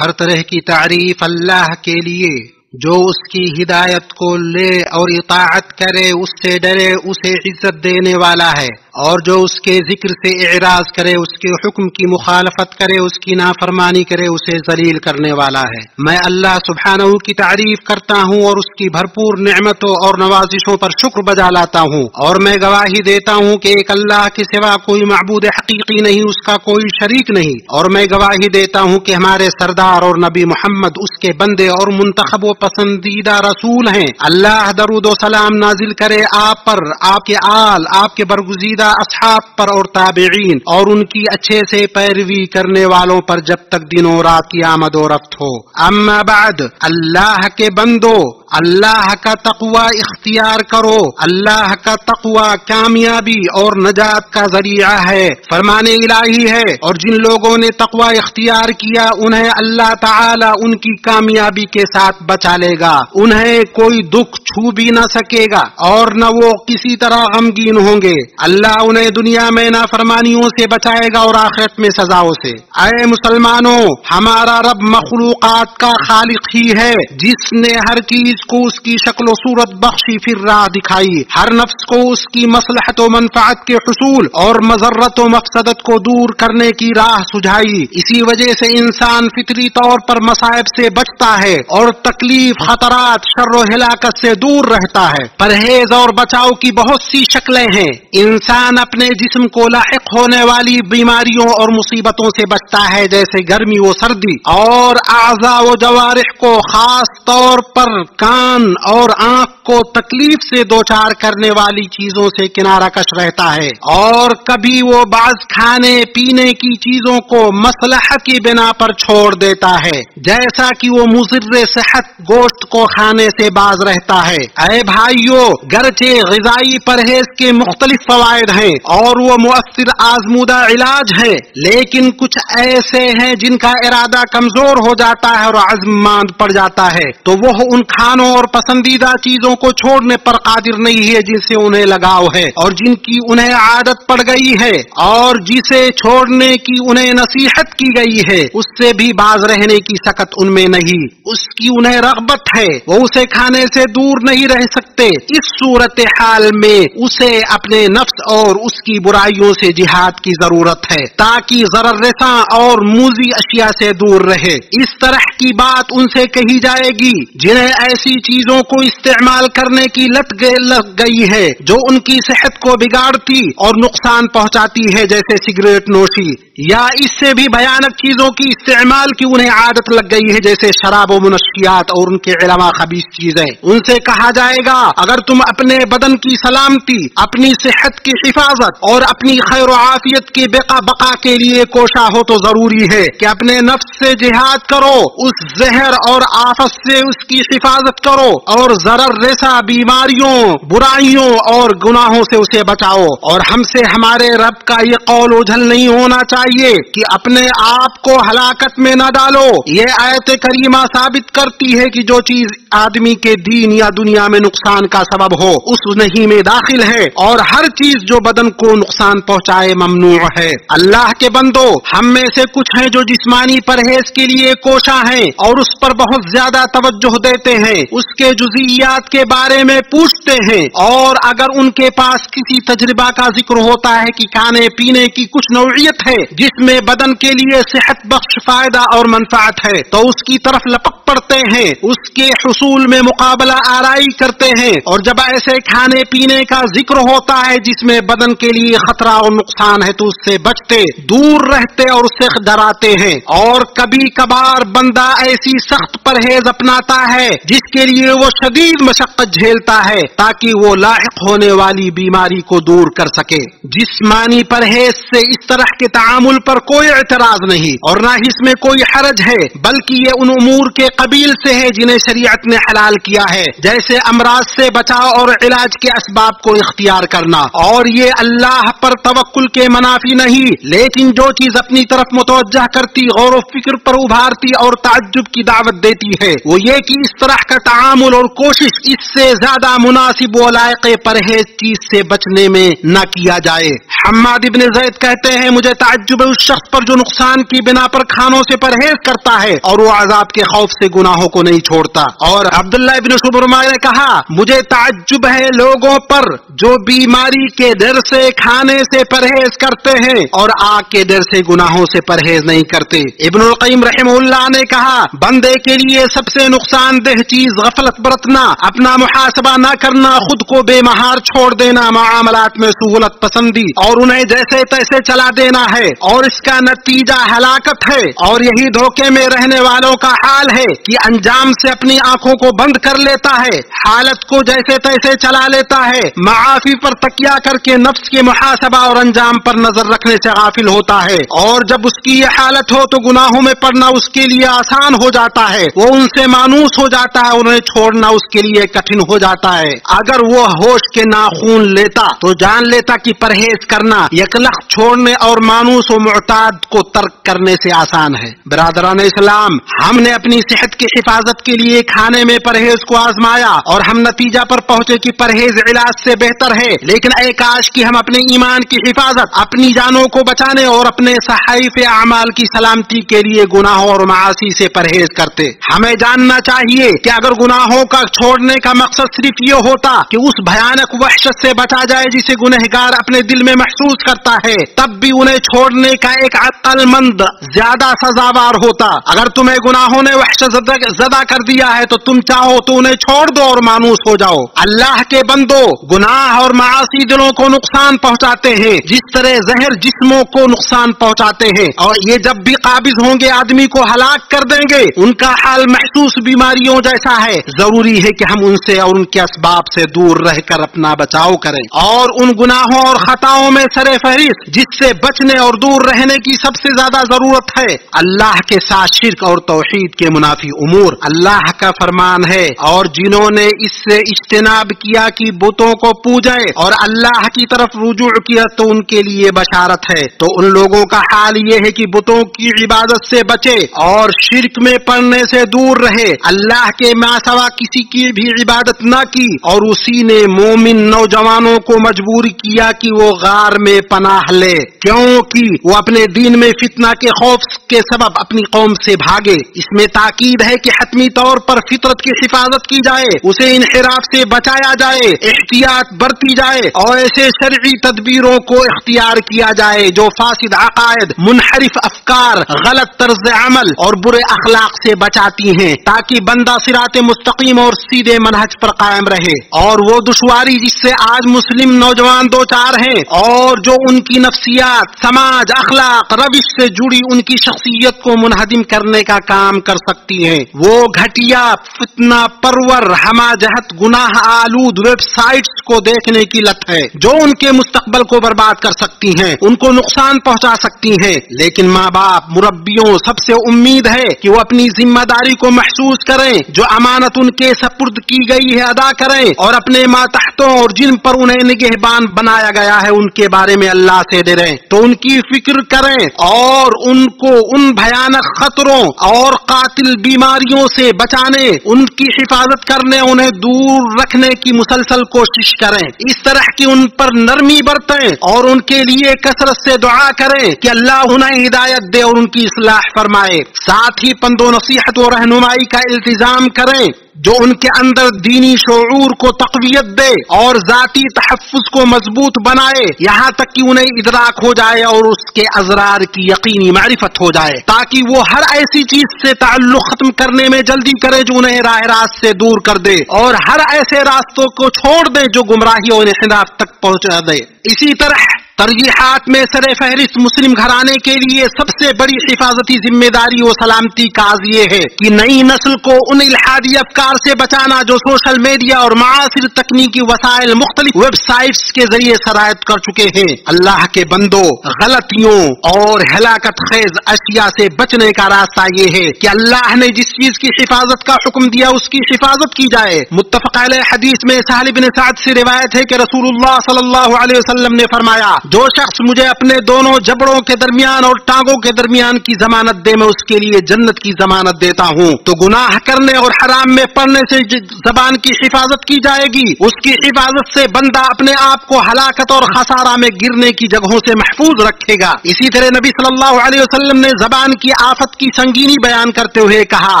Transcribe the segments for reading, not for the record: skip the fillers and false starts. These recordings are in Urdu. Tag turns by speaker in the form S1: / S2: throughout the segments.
S1: ہر طرح کی تعریف اللہ کے لیے جو اس کی ہدایت کو لے اور اطاعت کرے، اس سے ڈرے، اسے عزت دینے والا ہے، اور جو اس کے ذکر سے اعراض کرے، اس کے حکم کی مخالفت کرے، اس کی نافرمانی کرے، اسے ذلیل کرنے والا ہے۔ میں اللہ سبحانہ کی تعریف کرتا ہوں اور اس کی بھرپور نعمتوں اور نوازشوں پر شکر بجا لاتا ہوں، اور میں گواہی دیتا ہوں کہ ایک اللہ کے سوا کوئی معبود حقیقی نہیں، اس کا کوئی شریک نہیں، اور میں گواہی دیتا ہوں کہ ہمارے سردار اور نبی محمد اس کے بندے اور منتخب و پسندیدہ رسول ہیں۔ اللہ درود و سلام نازل کرے آپ پر، آپ کے آل، آپ کے برگزیدہ اصحاب پر اور تابعین اور ان کی اچھے سے پیروی کرنے والوں پر جب تک دن و رات کی آمد و رفت ہو۔ اما بعد، اللہ کے بندو، اللہ کا تقوی اختیار کرو۔ اللہ کا تقوی کامیابی اور نجات کا ذریعہ ہے، فرمان الہی ہے، اور جن لوگوں نے تقوی اختیار کیا انہیں اللہ تعالی ان کی کامیابی کے ساتھ بچا لے گا، انہیں کوئی دکھ چھو بھی نہ سکے گا اور نہ وہ کسی طرح غمگین ہوں گے۔ اللہ انہیں دنیا میں نافرمانیوں سے بچائے گا اور آخرت میں سزاؤں سے۔ اے مسلمانوں، ہمارا رب مخلوقات کا خالق ہی ہے، جس نے ہر چیز کو اس کی شکل و صورت بخشی، پھر راہ دکھائی، ہر نفس کو اس کی مصلحت و منفعت کے حصول اور مضرت و مفسدت کو دور کرنے کی راہ سجھائی۔ اسی وجہ سے انسان فطری طور پر مصائب سے بچتا ہے اور تکلیف، خطرات، شر و ہلاکت سے دور رہتا ہے۔ پرہیز اور بچاؤ کی بہت سی شکلیں ہیں۔ انسان اپنے جسم کو لاحق ہونے والی بیماریوں اور مصیبتوں سے بچتا ہے، جیسے گرمی و سردی، اور اعضاء و جوارح کو، خاص طور پر کان اور آنکھ کو تکلیف سے دوچار کرنے والی چیزوں سے کنارہ کش رہتا ہے، اور کبھی وہ بعض کھانے پینے کی چیزوں کو مصلحت کی بنا پر چھوڑ دیتا ہے، جیسا کہ وہ مضر صحت گوشت کو کھانے سے باز رہتا ہے۔ اے بھائیو، گرچہ غذائی پرہیز کے مختلف فوائد ہیں اور وہ مؤثر آزمودہ علاج ہے، لیکن کچھ ایسے ہیں جن کا ارادہ کمزور ہو جاتا ہے اور عزم ماند پڑ جاتا ہے، تو وہ ان کھانوں اور پسندیدہ چیزوں کو چھوڑنے پر قادر نہیں ہے جن سے انہیں لگاؤ ہے اور جن کی انہیں عادت پڑ گئی ہے، اور جسے چھوڑنے کی انہیں نصیحت کی گئی ہے اس سے بھی باز رہنے کی سکت ان میں نہیں، اس کی انہیں رغبت ہے، وہ اسے کھانے سے دور نہیں رہ سکتے۔ اس صورتحال میں اسے اپنے نفس اور اس کی برائیوں سے جہاد کی ضرورت ہے تاکہ ضرر رساں اور موذی اشیاء سے دور رہے۔ اس طرح کی بات ان سے کہی جائے گی جنہیں ایسی چیزوں کو استعمال کرنے کی لت لگ گئی ہے جو ان کی صحت کو بگاڑتی اور نقصان پہنچاتی ہے، جیسے سگریٹ نوشی، یا اس سے بھی بھیانک چیزوں کی استعمال کی انہیں عادت لگ گئی ہے، جیسے شراب و منشیات اور ان کے علاوہ خبیث چیزیں۔ ان سے کہا جائے گا اگر تم اپنے بدن کی سلامتی، اپنی صحت کی حفاظت اور اپنی خیر و عافیت کی بقا کے لیے کوشاں ہو تو ضروری ہے کہ اپنے نفس سے جہاد کرو، اس زہر اور آفت سے اس کی حفاظت کرو اور ضرر رساں بیماریوں، برائیوں اور گناہوں سے اسے بچاؤ۔ اور ہم سے ہمارے رب کا یہ قول اوجھل نہیں ہونا چاہیے کہ اپنے آپ کو ہلاکت میں نہ ڈالو۔ یہ آیت کریمہ ثابت کرتی ہے کہ جو چیز آدمی کے دین یا دنیا میں نقصان کا سبب ہو اس نہیں میں داخل ہے، اور ہر چیز جو بدن کو نقصان پہنچائے ممنوع ہے۔ اللہ کے بندو، ہم میں سے کچھ ہیں جو جسمانی پرہیز کے لیے کوشاں ہیں اور اس پر بہت زیادہ توجہ دیتے ہیں، اس کے جزئیات کے بارے میں پوچھتے ہیں، اور اگر ان کے پاس کسی تجربہ کا ذکر ہوتا ہے کہ کھانے پینے کی کچھ نوعیت ہے جس میں بدن کے لیے صحت بخش فائدہ اور منفعت ہے تو اس کی طرف لپک پڑتے ہیں، اس کے حصول میں مقابلہ آرائی کرتے ہیں، اور جب ایسے کھانے پینے کا ذکر ہوتا ہے جس میں بدن کے لیے خطرہ اور نقصان ہے تو اس سے بچتے، دور رہتے اور اس سے ڈراتے ہیں۔ اور کبھی کبھار بندہ ایسی سخت پرہیز اپناتا ہے جس کے لیے وہ شدید مشقت جھیلتا ہے تاکہ وہ لاحق ہونے والی بیماری کو دور کر سکے۔ جسمانی پرہیز سے اس طرح کے تعامل پر کوئی اعتراض نہیں اور نہ اس میں کوئی حرج ہے، بلکہ یہ ان امور کے قبیل سے ہے جنہیں شریعت نے حلال کیا ہے، جیسے امراض سے بچاؤ اور علاج کے اسباب کو اختیار کرنا، اور یہ اللہ پر توکل کے منافی نہیں، لیکن جو چیز اپنی طرف متوجہ کرتی، غور و فکر پر ابھارتی اور تعجب کی دعوت دیتی ہے، وہ یہ کہ اس طرح کا تعامل اور کوشش اس سے زیادہ مناسب و لائق پرہیز چیز سے بچنے میں نہ کیا جائے۔ حماد ابن زید کہتے ہیں مجھے تعجب ہے اس شخص پر جو نقصان کی بنا پر کھانوں سے پرہیز کرتا ہے اور وہ عذاب کے خوف سے گناہوں کو نہیں چھوڑتا۔ اور عبداللہ ابن شبرما نے کہا مجھے تعجب ہے لوگوں پر جو بیماری کے ڈر سے کھانے سے پرہیز کرتے ہیں اور آگ کے ڈر سے گناہوں سے پرہیز نہیں کرتے۔ ابن القیم رحمہ اللہ نے کہا بندے کے لیے سب سے نقصان دہ چیز غفلت برتنا، اپنا محاسبہ نہ کرنا، خود کو بے مہار چھوڑ دینا، معاملات میں سہولت پسندی اور انہیں جیسے تیسے چلا دینا ہے، اور اس کا نتیجہ ہلاکت ہے۔ اور یہی دھوکے میں رہنے والوں کا حال ہے کہ انجام سے اپنی آنکھوں کو بند کر لیتا ہے، حالت کو جیسے تیسے چلا لیتا ہے، معافی پر تکیہ کر کے نفس کے محاسبہ اور انجام پر نظر رکھنے سے غافل ہوتا ہے، اور جب اس کی یہ حالت ہو تو گناہوں میں پڑنا اس کے لیے آسان ہو جاتا ہے، وہ ان سے مانوس ہو جاتا ہے، انہیں چھوڑنا اس کے لیے کٹھن ہو جاتا ہے۔ اگر وہ ہوش کے ناخون لیتا تو جان لیتا کہ پرہیز کرنا یکلخت چھوڑنے اور مانوس و معتاد کو ترک کرنے سے آسان ہے۔ برادران اسلام، ہم نے اپنی صحت کی حفاظت کے لیے کھانے میں پرہیز کو آزمایا اور ہم نتیجہ پر پہنچے کہ پرہیز علاج سے بہتر ہے، لیکن اے کاش کہ ہم اپنے ایمان کی حفاظت، اپنی جانوں کو بچانے اور اپنے صحائف اعمال کی سلامتی کے لیے گناہوں اور معاصی سے پرہیز کرتے۔ ہمیں جاننا چاہیے کہ اگر گناہوں کا چھوڑنے کا مقصد صرف یہ ہوتا کہ اس بھیانک وحشت سے بچا جائے جسے گنہگار اپنے دل میں محسوس کرتا ہے، تب بھی انہیں چھوڑنے کا ایک عقل مند زیادہ سزاوار ہوتا۔ اگر تمہیں گناہوں نے وحشت زدہ کر دیا ہے تو تم چاہو تو انہیں چھوڑ دو اور مانوس ہو جاؤ۔ اللہ کے بندو، گناہ اور معاصی دلوں کو نقصان پہنچاتے ہیں جس طرح زہر جسموں کو نقصان پہنچاتے ہیں، اور یہ جب بھی قابض ہوں گے آدمی کو ہلاک کر دیں گے۔ ان کا حال محسوس بیماریوں جیسا ہے۔ ضروری ہے کہ ہم ان سے اور ان کے اسباب سے دور رہ کر اپنا بچاؤ کریں، اور ان گناہوں اور خطاؤں میں سر فہرست جس سے بچنے اور دور رہنے کی سب سے زیادہ ضرورت ہے اللہ کے ساتھ شرک اور توحید کے منافی امور۔ اللہ کا فرمان ہے اور جنہوں نے اس سے اجتناب کیا کہ بتوں کو پوجیں اور اللہ کی طرف رجوع کیا تو ان کے لیے بشارت ہے۔ تو ان لوگوں کا حال یہ ہے کہ بتوں کی عبادت سے بچے اور شرک میں پڑنے سے دور رہے، اللہ کے ما سوا کسی کی بھی عبادت نہ کی، اور اسی نے مومن نوجوانوں کو مجبور کیا کہ وہ غار میں پناہ لے، کیونکہ وہ اپنے دین میں فتنہ کے خوف کے سبب اپنی قوم سے بھاگے۔ اس میں تاکید ہے کہ حتمی طور پر فطرت کی حفاظت کی جائے، اسے انحراف سے بچایا جائے، احتیاط برتی جائے اور ایسے شرعی تدبیروں کو اختیار کیا جائے جو فاسد عقائد، منحرف افکار، غلط طرز عمل اور برے اخلاق سے بچاتی ہیں، تاکہ بندہ صراط مستقیم اور سیدھے منہج پر قائم رہے۔ اور وہ دشواری جس سے آج مسلم نوجوان دو چار ہیں اور جو ان کی نفسیات، سماج، اخلاق، روش سے جڑی ان کی شخصیت کو منہدم کرنے کا کام کر سکتی ہیں، وہ گھٹیا، فتنہ پرور، ہمہ جہت، گناہ آلود ویب سائٹس کو دیکھنے کی لت ہے جو ان کے مستقبل کو برباد کر سکتی ہیں، ان کو نقصان پہنچا سکتی ہیں۔ لیکن ماں باپ، مربیوں، سب سے امید ہے کہ وہ اپنی ذمہ داری کو محسوس کریں، جو امانت ان کے سپرد کی گئی ہے ادا کریں، اور اپنے ماتحتوں اور جن پر انہیں نگہبان بنایا گیا ہے ان کے بارے میں اللہ سے ڈریں، تو ان کی فکر کریں اور ان کو ان بھیانک خطروں اور قاتل بیماریوں سے بچانے، ان کی حفاظت کرنے، انہیں دور رکھنے کی مسلسل کوشش کریں۔ اس طرح کی ان پر نرمی برتیں اور ان کے لیے کثرت سے دعا کریں کہ اللہ انہیں ہدایت دے اور ان کی اصلاح فرمائے۔ ساتھ ہی پند و نصیحت و رہنمائی کا التزام کریں جو ان کے اندر دینی شعور کو تقویت دے اور ذاتی تحفظ کو مضبوط بنائے، یہاں تک کہ انہیں ادراک ہو جائے اور اس کے اضرار کی یقینی معرفت ہو جائے، تاکہ وہ ہر ایسی چیز سے تعلق ختم کرنے میں جلدی کرے جو انہیں راہ راست سے دور کر دے، اور ہر ایسے راستوں کو چھوڑ دے جو گمراہی اور انحراف تک پہنچا دے۔ اسی طرح ترجیحات میں سر فہرست مسلم گھرانے کے لیے سب سے بڑی حفاظتی ذمہ داری و سلامتی کاز یہ ہے کہ نئی نسل کو ان الحادی افکار سے بچانا جو سوشل میڈیا اور معاصر تکنیکی وسائل مختلف ویب سائٹس کے ذریعے سرایت کر چکے ہیں۔ اللہ کے بندوں، غلطیوں اور ہلاکت خیز اشیاء سے بچنے کا راستہ یہ ہے کہ اللہ نے جس چیز کی حفاظت کا حکم دیا اس کی حفاظت کی جائے۔ متفق علیہ حدیث میں سہل بن سعد سے روایت ہے کہ رسول اللہ صلی اللہ علیہ وسلم نے فرمایا، جو شخص مجھے اپنے دونوں جبڑوں کے درمیان اور ٹانگوں کے درمیان کی ضمانت دے میں اس کے لیے جنت کی ضمانت دیتا ہوں۔ تو گناہ کرنے اور حرام میں پڑنے سے زبان کی حفاظت کی جائے گی، اس کی حفاظت سے بندہ اپنے آپ کو ہلاکت اور خسارہ میں گرنے کی جگہوں سے محفوظ رکھے گا۔ اسی طرح نبی صلی اللہ علیہ وسلم نے زبان کی آفت کی سنگینی بیان کرتے ہوئے کہا،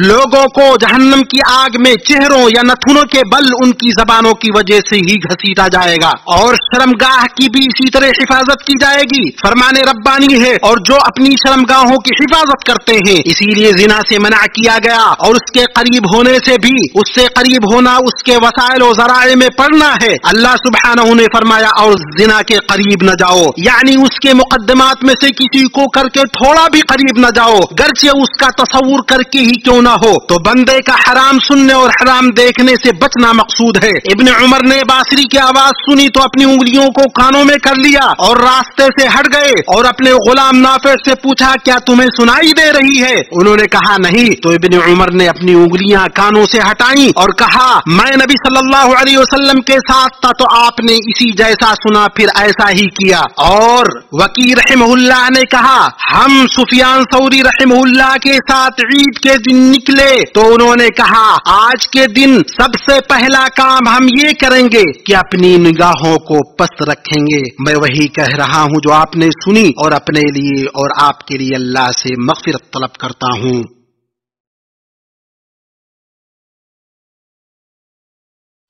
S1: لوگوں کو جہنم کی آگ میں چہروں یا نتھنوں کے بل ان کی زبانوں کی وجہ سے ہی گھسیٹا جائے گا، اور شرمگاہ کی بھی اسی طرح حفاظت کی جائے گی۔ فرمان ربانی ہے، اور جو اپنی شرمگاہوں کی حفاظت کرتے ہیں، اسی لیے زنا سے منع کیا گیا، اور اس کے قریب ہونے سے بھی، اس سے قریب ہونا اس کے وسائل و ذرائع میں پڑنا ہے۔ اللہ سبحانہ نے فرمایا، اور زنا کے قریب نہ جاؤ، یعنی اس کے مقدمات میں سے کسی کو کر کے تھوڑا بھی قریب نہ جاؤ، گرچہ اس کا تصور کر کے ہی کیوں نہ ہو۔ تو بندے کا حرام سننے اور حرام دیکھنے سے بچنا مقصود ہے۔ ابن عمر نے بانسری کی آواز سنی تو اپنی انگلیوں کو کانوں میں کر لیا اور راستے سے ہٹ گئے، اور اپنے غلام نافع سے پوچھا، کیا تمہیں سنائی دے رہی ہے؟ انہوں نے کہا نہیں۔ تو ابن عمر نے اپنی انگلیاں کانوں سے ہٹائیں اور کہا، میں نبی صلی اللہ علیہ وسلم کے ساتھ تھا تو آپ نے اسی جیسا سنا، پھر ایسا ہی کیا۔ اور وکی رحمہ اللہ نے کہا، ہم سفیان ثوری رحمہ اللہ کے ساتھ عید کے دن نکلے تو انہوں نے کہا، آج کے دن سب سے پہلا کام ہم یہ کریں گے کہ اپنی نگاہوں کو پست رکھیں گے۔ میں وہی کہہ رہا ہوں جو آپ نے سنی، اور اپنے لیے اور آپ کے لیے اللہ سے مغفرت طلب کرتا ہوں۔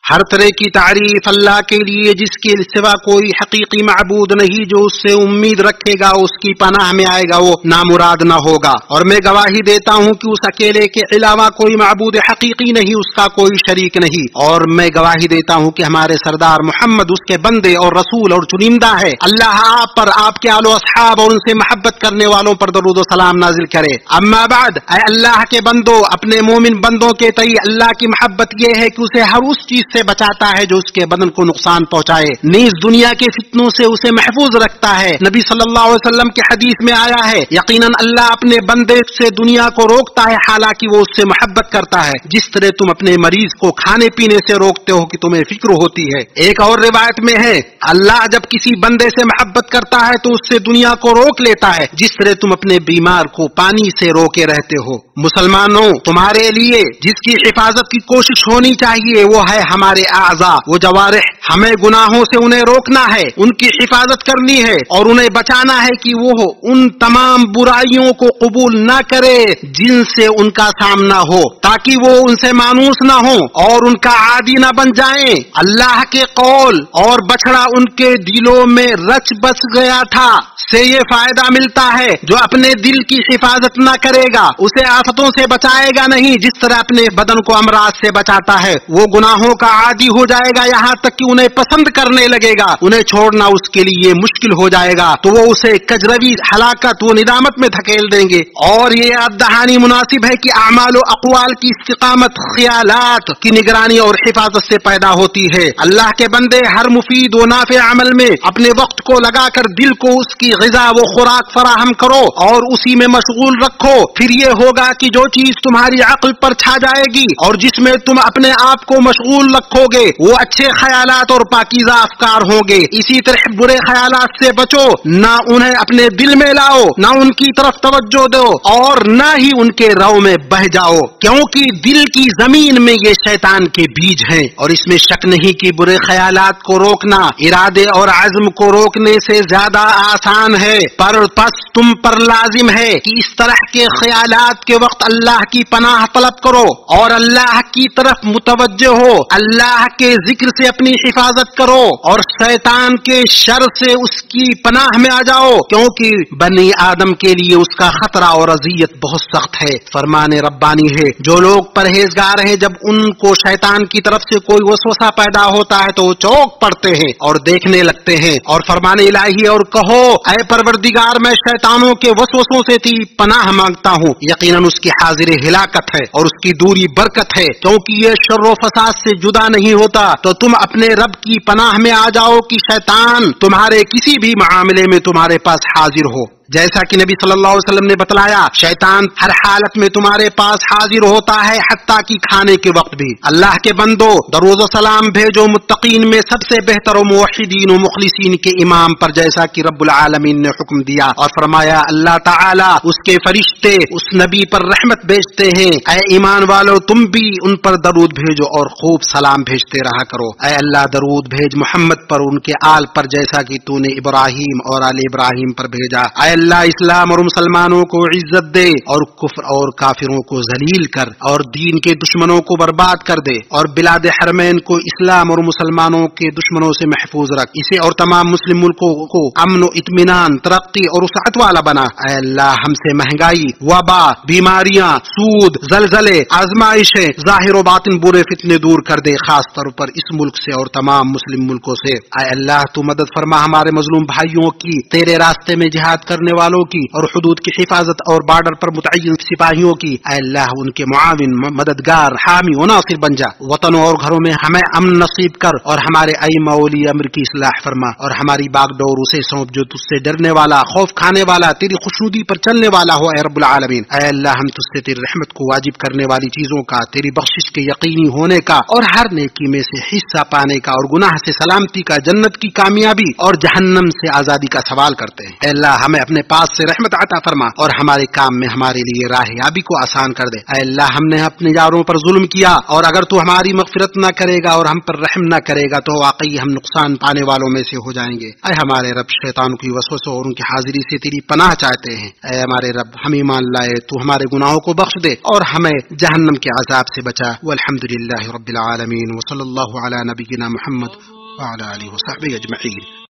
S1: ہر طرح کی تعریف اللہ کے لیے جس کے سوا کوئی حقیقی معبود نہیں، جو اس سے امید رکھے گا اس کی پناہ میں آئے گا وہ نامراد نہ ہوگا، اور میں گواہی دیتا ہوں کہ اس اکیلے کے علاوہ کوئی معبود حقیقی نہیں، اس کا کوئی شریک نہیں، اور میں گواہی دیتا ہوں کہ ہمارے سردار محمد اس کے بندے اور رسول اور چنندہ ہے۔ اللہ آپ پر، آپ کے آل و اصحاب اور ان سے محبت کرنے والوں پر درود و سلام نازل کرے۔ اما بعد، اے اللہ کے بندوں، اپنے مومن بندوں کے تئیں اللہ کی محبت یہ ہے کہ اسے ہر اس چیز سے بچاتا ہے جو اس کے بدن کو نقصان پہنچائے، نیز دنیا کے فتنوں سے اسے محفوظ رکھتا ہے۔ نبی صلی اللہ علیہ وسلم کی حدیث میں آیا ہے، یقیناً اللہ اپنے بندے سے دنیا کو روکتا ہے حالانکہ وہ اس سے محبت کرتا ہے، جس طرح تم اپنے مریض کو کھانے پینے سے روکتے ہو کہ تمہیں فکر ہوتی ہے۔ ایک اور روایت میں ہے، اللہ جب کسی بندے سے محبت کرتا ہے تو اس سے دنیا کو روک لیتا ہے، جس طرح تم اپنے بیمار کو پانی سے روکے رہتے ہو۔ مسلمانوں، تمہارے لیے جس کی حفاظت کی کوشش ہونی چاہیے وہ ہے ہمارے اعضاء، وہ جوارح۔ ہمیں گناہوں سے انہیں روکنا ہے، ان کی حفاظت کرنی ہے، اور انہیں بچانا ہے کہ وہ ان تمام برائیوں کو قبول نہ کرے جن سے ان کا سامنا ہو، تاکہ وہ ان سے مانوس نہ ہو اور ان کا عادی نہ بن جائیں۔ اللہ کے قول اور بچڑا ان کے دلوں میں رچ بس گیا تھا سے یہ فائدہ ملتا ہے، جو اپنے دل کی حفاظت نہ کرے گا اسے آفتوں سے بچائے گا نہیں، جس طرح اپنے بدن کو امراض سے بچاتا ہے۔ وہ گناہوں کا عادی ہو جائے گا یہاں تک کہ انہیں پسند کرنے لگے گا، انہیں چھوڑنا اس کے لیے مشکل ہو جائے گا، تو وہ اسے کجروی، ہلاکت و ندامت میں دھکیل دیں گے۔ اور یہ یاد دہانی مناسب ہے کہ اعمال و اقوال کی استقامت خیالات کی نگرانی اور حفاظت سے پیدا ہوتی ہے۔ اللہ کے بندے، ہر مفید و نافع عمل میں اپنے وقت کو لگا کر دل کو اس کی غذا و خوراک فراہم کرو اور اسی میں مشغول رکھو، پھر یہ ہوگا کہ جو چیز تمہاری عقل پر چھا جائے گی اور جس میں تم اپنے آپ کو مشغول رکھو گے وہ اچھے خیالات اور پاکیزہ افکار ہوں گے۔ اسی طرح برے خیالات سے بچو، نہ انہیں اپنے دل میں لاؤ، نہ ان کی طرف توجہ دو اور نہ ہی ان کے رو میں بہ جاؤ، کیونکہ دل کی زمین میں یہ شیطان کے بیج ہیں، اور اس میں شک نہیں کہ برے خیالات کو روکنا ارادے اور عزم کو روکنے سے زیادہ آسان ہے، پر پس تم پر لازم ہے کہ اس طرح کے خیالات کے وقت اللہ کی پناہ طلب کرو اور اللہ کی طرف متوجہ ہو۔ اللہ کے ذکر سے اپنی حفاظت کرو اور شیطان کے شر سے اس کی پناہ میں آ جاؤ، کیونکہ بنی آدم کے لیے اس کا خطرہ اور اذیت بہت سخت ہے۔ فرمان ربانی ہے، جو لوگ پرہیزگار ہیں جب ان کو شیطان کی طرف سے کوئی وسوسہ پیدا ہوتا ہے تو وہ چوک پڑتے ہیں اور دیکھنے لگتے ہیں۔ اور فرمان الہی اور کہو اے پروردگار میں شیطانوں کے وسوسوں سے تیری پناہ مانگتا ہوں، یقیناً اس کی حاضر ہلاکت ہے اور اس کی دوری برکت ہے، کیونکہ یہ شر و فساد سے جدا نہیں ہوتا۔ تو تم اپنے رب کی پناہ میں آ جاؤ کہ شیطان تمہارے کسی بھی معاملے میں تمہارے پاس حاضر ہو۔ جیسا کہ نبی صلی اللہ علیہ وسلم نے بتلایا، شیطان ہر حالت میں تمہارے پاس حاضر ہوتا ہے، حتیٰ کہ کھانے کے وقت بھی۔ اللہ کے بندو، درود و سلام بھیجو متقین میں سب سے بہتر و موحدین و مخلصین کے امام پر، جیسا کہ رب العالمین نے حکم دیا اور فرمایا اللہ تعالی اس کے فرشتے اس نبی پر رحمت بھیجتے ہیں، اے ایمان والو تم بھی ان پر درود بھیجو اور خوب سلام بھیجتے رہا کرو۔ اے اللہ درود بھیج محمد پر، ان کے آل پر، جیسا کہ تو نے ابراہیم اور آل ابراہیم پر بھیجا۔ اے اللہ اسلام اور مسلمانوں کو عزت دے اور کفر اور کافروں کو ذلیل کر اور دین کے دشمنوں کو برباد کر دے، اور بلاد حرمین کو اسلام اور مسلمانوں کے دشمنوں سے محفوظ رکھ، اسے اور تمام مسلم ملکوں کو امن و اطمینان، ترقی اور وسعت والا بنا۔ اے اللہ ہم سے مہنگائی، وبا، بیماریاں، سود، زلزلے، آزمائشیں، ظاہر و باطن برے فتنے دور کر دے، خاص طور پر اس ملک سے اور تمام مسلم ملکوں سے۔ اے اللہ تو مدد فرما ہمارے مظلوم بھائیوں کی، تیرے راستے میں جہاد کرنے والوں کی اور حدود کی حفاظت اور بارڈر پر متعین سپاہیوں کی۔ اے اللہ ان کے معاون، مددگار، حامی و ناصر بن جا۔ وطنوں اور گھروں میں ہمیں امن نصیب کر اور ہمارے ائمہ اولی امر کی اصلاح فرما، اور ہماری باغ ڈور اسے سونپ جو تجھ سے ڈرنے والا، خوف کھانے والا، تیری خوشنودی پر چلنے والا ہو اے رب العالمین۔ اے اللہ ہم تجھ سے تیری رحمت کو واجب کرنے والی چیزوں کا، تیری بخشش کے یقینی ہونے کا اور ہر نیکی میں سے حصہ پانے کا، اور گناہ سے سلامتی کا، جنت کی کامیابی اور جہنم سے آزادی کا سوال کرتے ہیں۔ اے اللہ ہمیں اپنے پاس سے رحمت عطا فرما اور ہمارے کام میں ہمارے لیے راہ یابی کو آسان کر دے۔ اے اللہ ہم نے اپنے یاروں پر ظلم کیا، اور اگر تو ہماری مغفرت نہ کرے گا اور ہم پر رحم نہ کرے گا تو واقعی ہم نقصان پانے والوں میں سے ہو جائیں گے۔ اے ہمارے رب شیطان کی وسوسوں اور ان کی حاضری سے تیری پناہ چاہتے ہیں۔ اے ہمارے رب ہم ایمان لائے تو ہمارے گناہوں کو بخش دے اور ہمیں جہنم کے عذاب سے بچا۔ والحمدللہ رب العالمین، وصلی اللہ علی نبینا محمد وعلی آلہ وصحبہ اجمعین۔